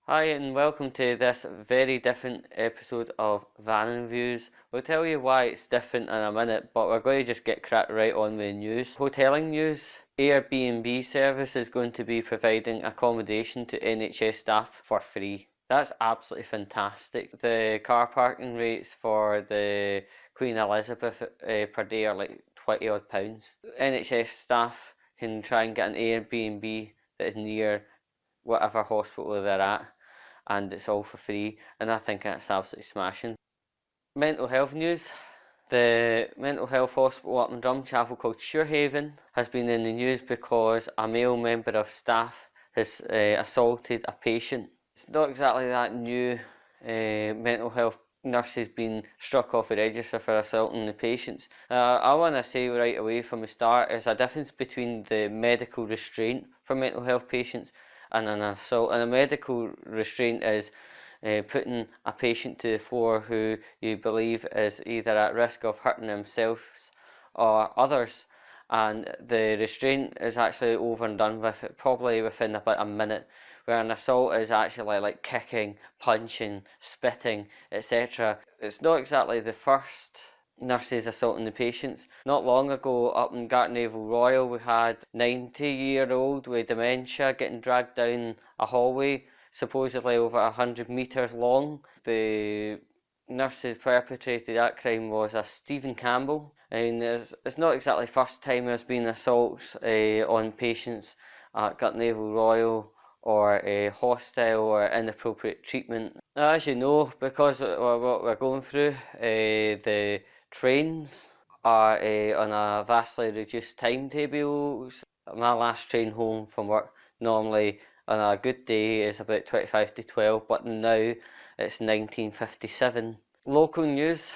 Hi and welcome to this very different episode of Vannan Views. We'll tell you why it's different in a minute, but we're going to just get cracked right on with the news. Hotelling news. Airbnb service is going to be providing accommodation to NHS staff for free. That's absolutely fantastic. The car parking rates for the Queen Elizabeth per day are like £20 odd. NHS staff can try and get an Airbnb that is near whatever hospital they're at, and it's all for free, and I think that's absolutely smashing. Mental health news. The mental health hospital up in Drumchapel called Shorehaven has been in the news because a male member of staff has assaulted a patient. It's not exactly that new. Mental health nurses been struck off the register for assaulting the patients. I want to say right away from the start, there's a difference between the medical restraint for mental health patients and an assault. And a medical restraint is putting a patient to the floor who you believe is either at risk of hurting themselves or others, and the restraint is actually over and done with it probably within about a minute, where an assault is actually like kicking, punching, spitting, etc. It's not exactly the first nurses assaulting the patients. Not long ago up in Gartnavel Royal we had 90-year-old with dementia getting dragged down a hallway supposedly over 100 metres long. The nurse who perpetrated that crime was a Stephen Campbell. And it's not exactly the first time there's been assaults on patients at Gartnavel Royal, or hostile or inappropriate treatment. As you know, because of what we're going through, the trains are on a vastly reduced timetable. My last train home from work normally on a good day is about 25 to 12, but now it's 19:57. Local news.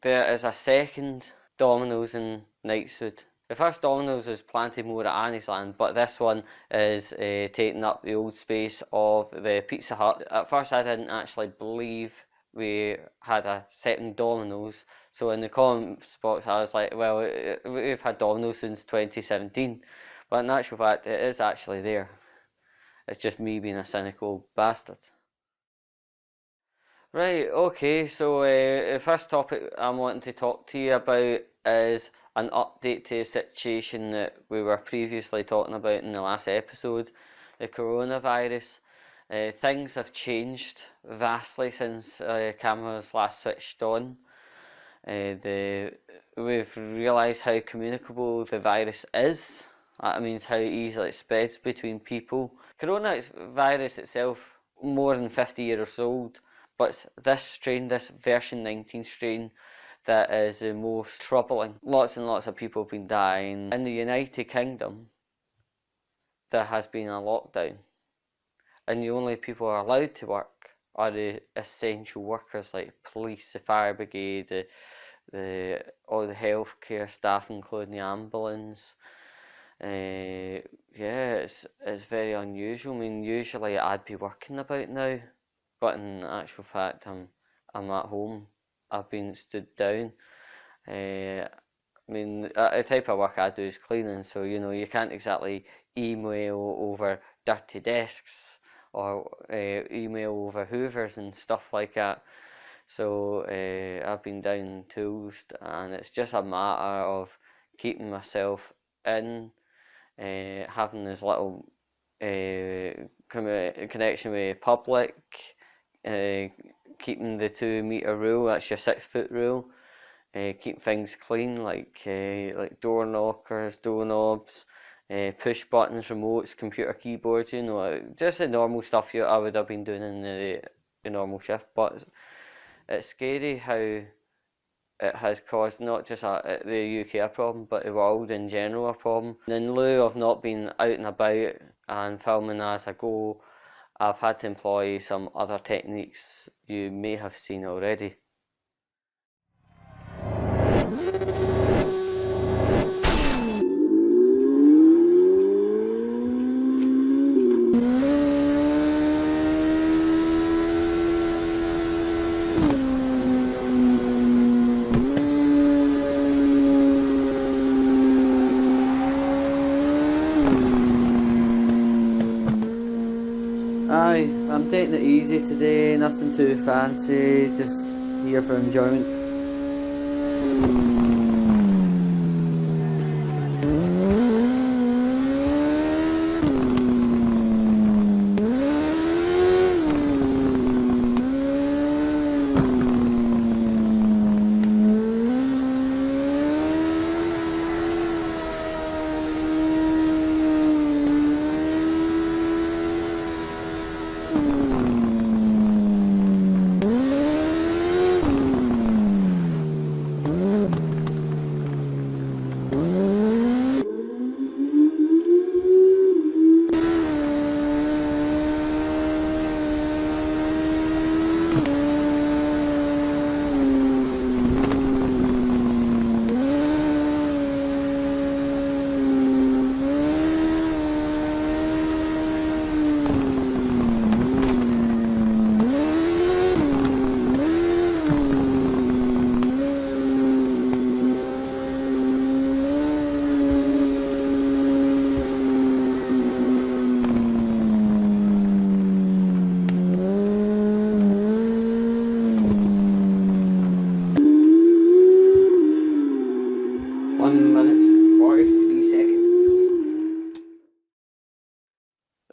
There is a second Domino's in Knightswood. The first Domino's was planted more at Anniesland, but this one is taking up the old space of the Pizza Hut. At first I didn't actually believe we had a second Domino's, so in the comments box I was like, well, we've had Domino's since 2017, but in actual fact it is actually there. It's just me being a cynical bastard. Right, okay, so the first topic I'm wanting to talk to you about is an update to the situation that we were previously talking about in the last episode, the coronavirus. Things have changed vastly since cameras last switched on. We've realised how communicable the virus is. That means how easily it spreads between people. Coronavirus itself, more than 50 years old, but this strain, this version 19 strain, that is the most troubling. Lots and lots of people have been dying. In the United Kingdom, there has been a lockdown, and the only people who are allowed to work are the essential workers like police, the fire brigade, all the healthcare staff, including the ambulance. Yeah, it's very unusual. I mean, usually I'd be working about now, but in actual fact, I'm at home. I've been stood down. I mean, the type of work I do is cleaning, so you can't exactly email over dirty desks or email over hoovers and stuff like that. So I've been down tools, and it's just a matter of keeping myself in, having as little connection with the public, keeping the 2 metre rule, that's your 6 foot rule, keep things clean, like door knockers, doorknobs, push buttons, remotes, computer keyboards, just the normal stuff I would have been doing in the normal shift. But it's scary how it has caused not just the UK a problem, but the world in general a problem. And in lieu of not being out and about and filming as I go, I've had to employ some other techniques you may have seen already. Aye, I'm taking it easy today, nothing too fancy, just here for enjoyment.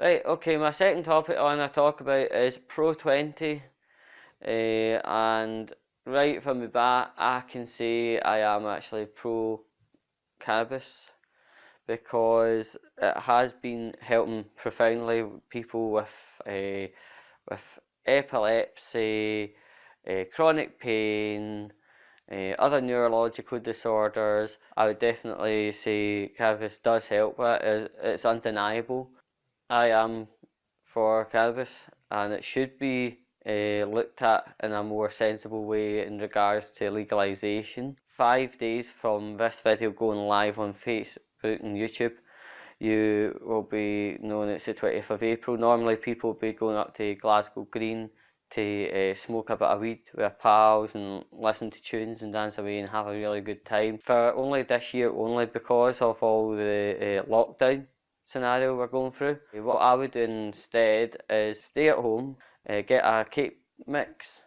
Right, okay, my second topic I want to talk about is Pro 20. And right from the bat, I can say I am actually pro cannabis because it has been helping profoundly people with epilepsy, chronic pain, other neurological disorders. I would definitely say cannabis does help with. It's undeniable. I am for cannabis, and it should be looked at in a more sensible way in regards to legalisation. 5 days from this video going live on Facebook and YouTube, you will be knowing it's the 20th of April. Normally people will be going up to Glasgow Green to smoke a bit of weed with their pals and listen to tunes and dance away and have a really good time. For only this year, only because of all the lockdown scenario we're going through. What I would do instead is stay at home, get a cake mix,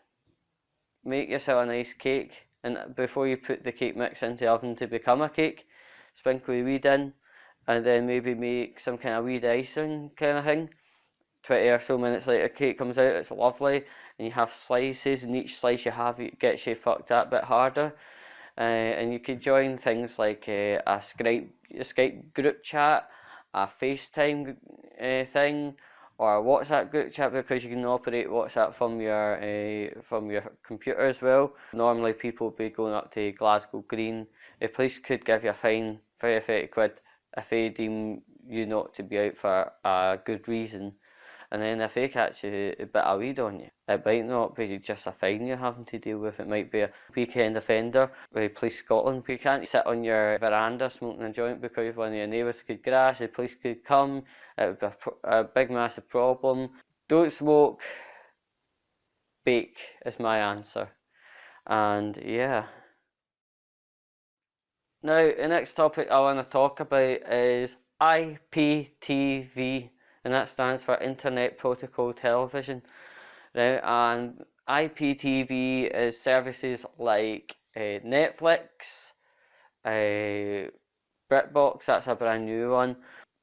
make yourself a nice cake, and before you put the cake mix into the oven to become a cake, sprinkle the weed in, and then maybe make some kind of weed icing kind of thing. 20 or so minutes later, cake comes out, it's lovely, and you have slices, and each slice you have gets you fucked that bit harder. And you could join things like a Skype group chat, a FaceTime thing, or a WhatsApp group chat, because you can operate WhatsApp from your computer as well. Normally people would be going up to Glasgow Green. The police could give you a fine, 30 quid, if they deem you not to be out for a good reason. And then if they catch a bit of weed on you, it might not be just a fine you're having to deal with, it might be a weekend offender with Police Scotland. You can't sit on your veranda smoking a joint because one of your neighbours could crash, the police could come, it would be a big massive problem. Don't smoke, bake is my answer. And yeah. Now, the next topic I want to talk about is IPTV, and that stands for Internet Protocol Television. Right, and IPTV is services like Netflix, BritBox, that's a brand new one.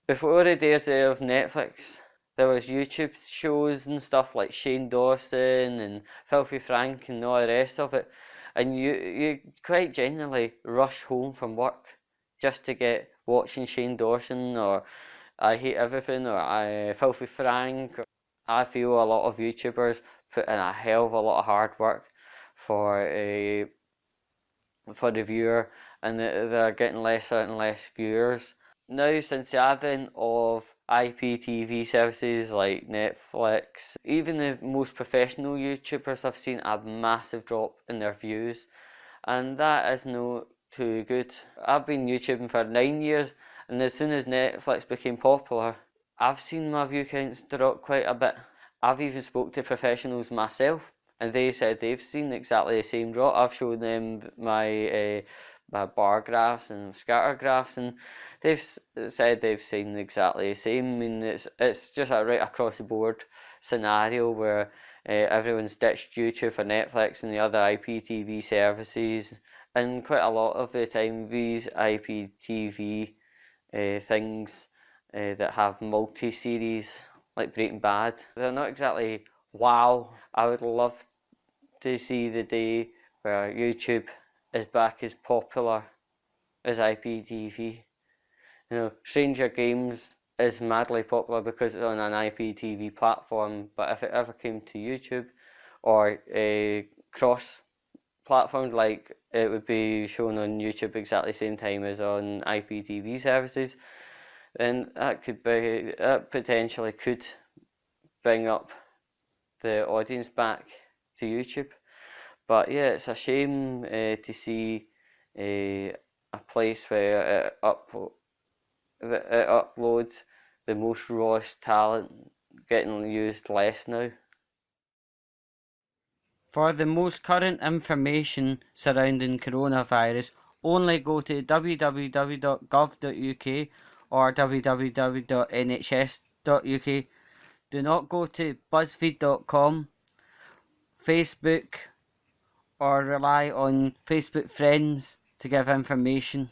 Before the days of Netflix, there was YouTube shows and stuff like Shane Dawson and Filthy Frank and all the rest of it. And you quite genuinely rush home from work just to get watching Shane Dawson or I Hate Everything or Filthy Frank. I feel a lot of YouTubers put in a hell of a lot of hard work for the viewer, and they're getting lesser and less viewers. Now, since the advent of IPTV services like Netflix, even the most professional YouTubers have seen a massive drop in their views, and that is no too good. I've been YouTubing for 9 years, and as soon as Netflix became popular, I've seen my view counts drop quite a bit. I've even spoke to professionals myself, and they said they've seen exactly the same drop. I've shown them my bar graphs and scatter graphs, and they've said they've seen exactly the same. I mean, it's just a right across the board scenario where everyone's ditched YouTube for Netflix and the other IPTV services, and quite a lot of the time these IPTV things that have multi-series like Breaking Bad, they're not exactly wow. I would love to see the day where YouTube is back as popular as IPTV. You know, Stranger Games is madly popular because it's on an IPTV platform, but if it ever came to YouTube or a cross platform, like it would be shown on YouTube exactly the same time as on IPTV services, then that potentially could bring up the audience back to YouTube. But yeah, it's a shame to see a place where it uploads the most rawest talent getting used less now. For the most current information surrounding coronavirus, only go to www.gov.uk or www.nhs.uk. Do not go to buzzfeed.com, Facebook, or rely on Facebook friends to give information.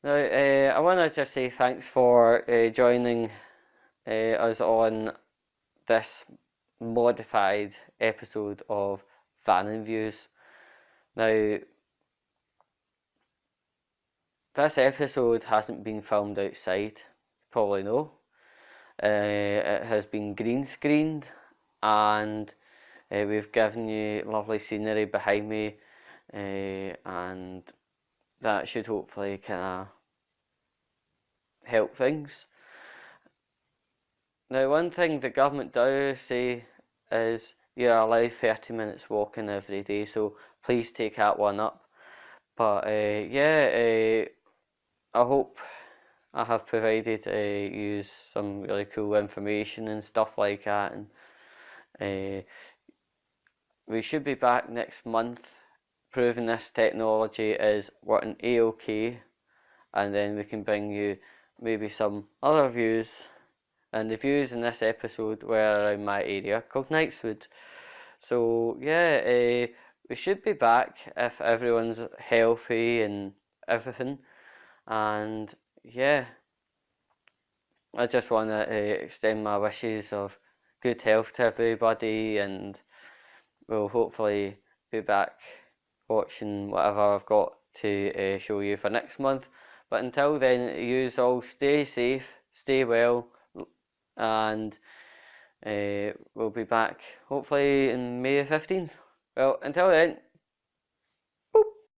Now, I want to just say thanks for joining us on this modified episode of Vannan Views. Now, this episode hasn't been filmed outside, you probably know. It has been green screened, and we've given you lovely scenery behind me, and that should hopefully kind of help things. Now, one thing the government does say is you're allowed 30 minutes walking every day, so please take that one up. But yeah, I hope I have provided you some really cool information and stuff like that. And we should be back next month proving this technology is working A-OK, and then we can bring you maybe some other views. And the views in this episode were around my area called Knightswood. So yeah, we should be back if everyone's healthy and everything. And yeah, I just want to extend my wishes of good health to everybody, and we'll hopefully be back watching whatever I've got to show you for next month. But until then, you all stay safe, stay well, and we'll be back hopefully in May the 15th. Well, until then,